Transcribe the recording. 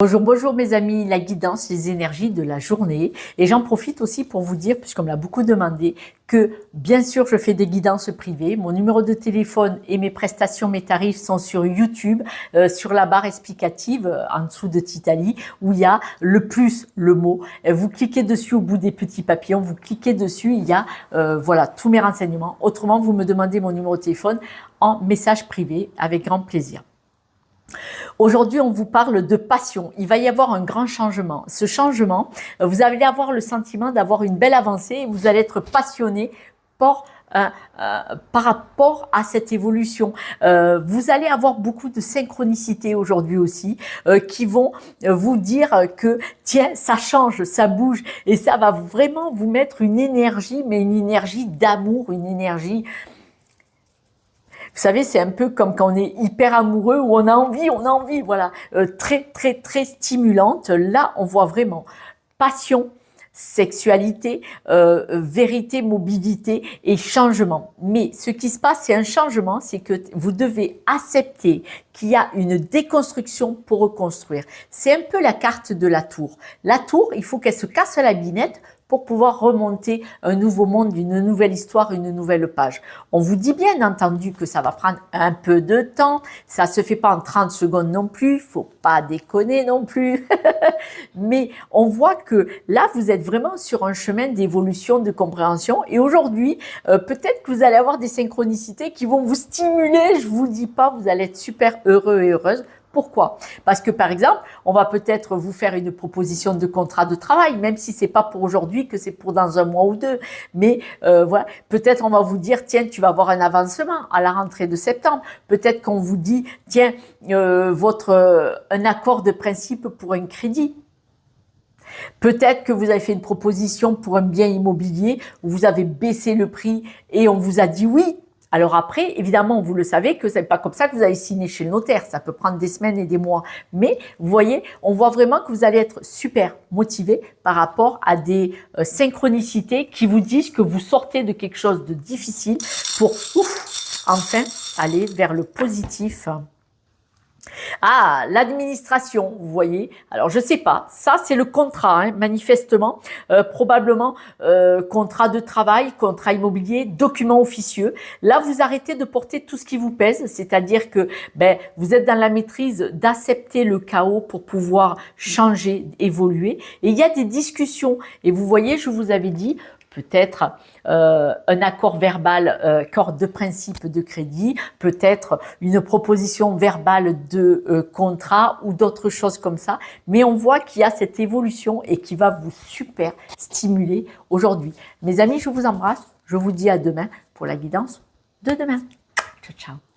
Bonjour, bonjour mes amis, la guidance, les énergies de la journée. Et j'en profite aussi pour vous dire, puisqu'on me l'a beaucoup demandé, que bien sûr je fais des guidances privées. Mon numéro de téléphone et mes prestations, mes tarifs sont sur YouTube, sur la barre explicative en dessous de Titali, où il y a le plus, le mot. Vous cliquez dessus au bout des petits papillons, vous cliquez dessus, il y a voilà tous mes renseignements. Autrement, vous me demandez mon numéro de téléphone en message privé avec grand plaisir. Aujourd'hui, on vous parle de passion. Il va y avoir un grand changement. Ce changement, vous allez avoir le sentiment d'avoir une belle avancée et vous allez être passionné par rapport à cette évolution. Vous allez avoir beaucoup de synchronicité aujourd'hui aussi qui vont vous dire que tiens, ça change, ça bouge et ça va vraiment vous mettre une énergie, mais une énergie d'amour, une énergie... Vous savez, c'est un peu comme quand on est hyper amoureux ou on a envie, voilà, très stimulante. Là, on voit vraiment passion, sexualité, vérité, mobilité et changement. Mais ce qui se passe, c'est un changement, c'est que vous devez accepter qu'il y a une déconstruction pour reconstruire. C'est un peu la carte de la tour. La tour, il faut qu'elle se casse la binette pour pouvoir remonter un nouveau monde, une nouvelle histoire, une nouvelle page. On vous dit bien entendu que ça va prendre un peu de temps, ça se fait pas en 30 secondes non plus, faut pas déconner non plus. Mais on voit que là, vous êtes vraiment sur un chemin d'évolution, de compréhension. Et aujourd'hui, peut-être que vous allez avoir des synchronicités qui vont vous stimuler. Je vous dis pas, vous allez être super heureux et heureuse. Pourquoi? Parce que par exemple, on va peut-être vous faire une proposition de contrat de travail, même si c'est pas pour aujourd'hui, que c'est pour dans un mois ou deux. Mais voilà, peut-être on va vous dire tiens, tu vas avoir un avancement à la rentrée de septembre. Peut-être qu'on vous dit tiens, un accord de principe pour un crédit. Peut-être que vous avez fait une proposition pour un bien immobilier où vous avez baissé le prix et on vous a dit oui. Alors après, évidemment, vous le savez que c'est pas comme ça que vous allez signer chez le notaire. Ça peut prendre des semaines et des mois. Mais vous voyez, on voit vraiment que vous allez être super motivé par rapport à des synchronicités qui vous disent que vous sortez de quelque chose de difficile pour enfin aller vers le positif. Ah, l'administration, vous voyez. Alors, je sais pas. Ça, c'est le contrat, hein, manifestement. Probablement, contrat de travail, contrat immobilier, document officieux. Là, vous arrêtez de porter tout ce qui vous pèse. C'est-à-dire que vous êtes dans la maîtrise d'accepter le chaos pour pouvoir changer, évoluer. Et il y a des discussions. Et vous voyez, je vous avais dit, peut-être un accord verbal, accord de principe de crédit, peut-être une proposition verbale de contrat ou d'autres choses comme ça. Mais on voit qu'il y a cette évolution et qui va vous super stimuler aujourd'hui. Mes amis, je vous embrasse. Je vous dis à demain pour la guidance de demain. Ciao, ciao.